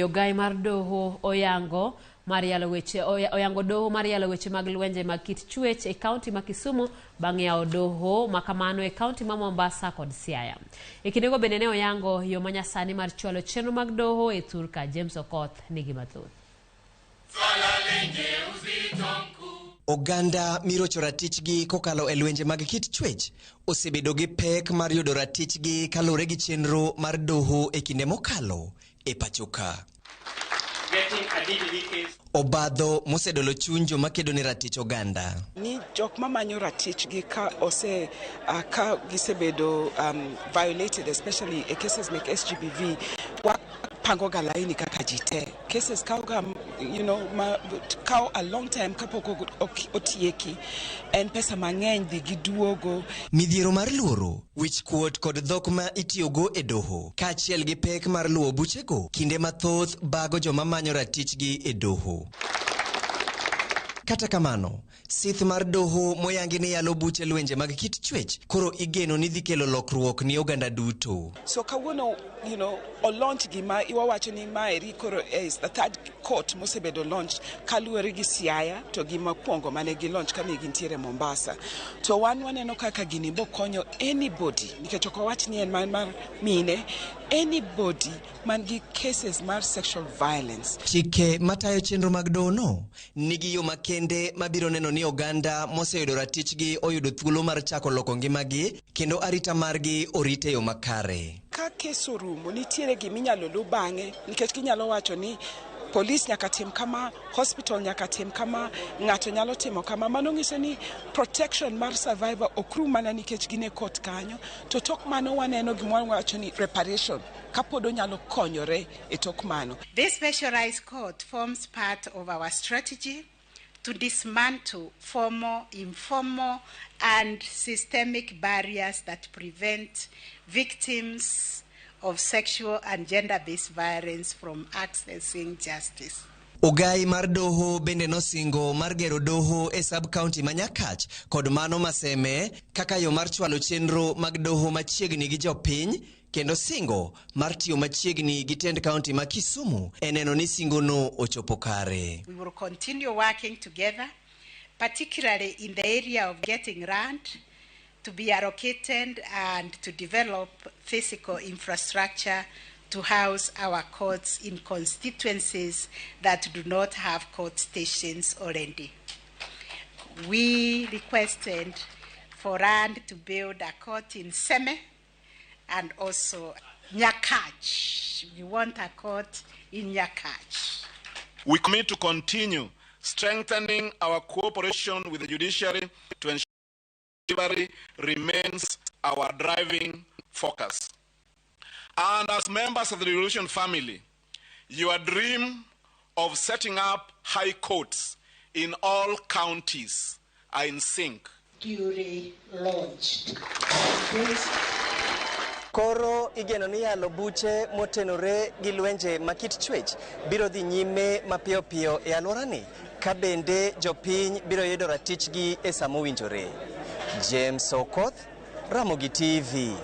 Ogai mar doho oyango doho mar yalo weche mag lwenje mag kit chwech e kaunti ma Kisumu bang' yawo doho makamano e kaunti ma Mombasa kod Siaya. E kindego bende ne oyango yo manyasani mar chwalo chenro mag doho e Thurka. James Okoth nigi mathoth. Oganda mirocho ratichgi kokalo e lwenje mag kit chwech osebedo gi pek mar yudo ratichgi kalore gi chenro mar doho e kinde mokalo e pachoka. Obadho mosedolo chuny joma kedo ne ratich oganda. Ni jok mamanyo ratichgi ka gisebedo violated, especially in cases like SGBV, pango galaini kaka jite. Cases kauga, kau a long time kapoko otieki en pesa mang'eny dhi giduogo. Midhiero mar luoro, wich kuot kod dhok ma itiyogo e doho, kaachiel gi pek mar luwo buchego, kinde mathoth bago joma manyo ratichgi e doho. Kata kamano, sith mar doho moyangi ni yalo buche lwenje mag kit chwech, koro igeno ni dhi kelo lokruok ni oganda duto. So kawuono, o launch gima iwawacho ni maeri koro is the third court mosebedo launched kaluwore gi Siaya to gima kwongo mane gi launch kane gintiere Mombasa. To waneno kaka gini bo konyo anybody, nikech ok owach ni en mar mine, anybody man gi cases mar sexual violence. Chike matayo chenro mag doho no nigi yo makende mabiro neno ni oganda moseyudo ratichgi oyudo thuolo mar chako loko ngimagi kendo arita margi orite yo makare. Ka keso rumo nitiere giminyalo lu bang'e, nikech kinyalo wacho ni police nyaka tim kama, hospital nyaka tim kama, ng'ato nyalo timo kama. Mano nyiso ni protection mar survivor okru mana nikech gine court kanyo, to tok mano waneno gimoro wacho ni reparation kapodo nyalo konyore e tok mano. This specialized court forms part of our strategy to dismantle formal, informal, and systemic barriers that prevent victims of sexual and gender-based violence from accessing justice. Ogai mar doho bende nosingo mar gero doho e sub-county manyakach kod mano maseme kaka yo mar chwalo chenro mag doho machiegni gi jopiny, kendo singo mar tiyo machiegni gi tend county ma Kisumu eneno ni singo no ochopo kare. We will continue working together, particularly in the area of getting land to be allocated and to develop physical infrastructure to house our courts in constituencies that do not have court stations already. We requested for land to build a court in Seme and also Nyakach. We want a court in Nyakach. We commit to continue strengthening our cooperation with the judiciary to ensure delivery remains our driving focus. And as members of the revolution family, your dream of setting up high courts in all counties are in sync. Duly launched. Koro igeno ni yalo buche motenore gi lwenje makit chwech biro dhi nyime mapiyo piyo e alworani, ka bende jopiny biro yudo ratichgi e samo winjore. James Okoth, Ramogi TV.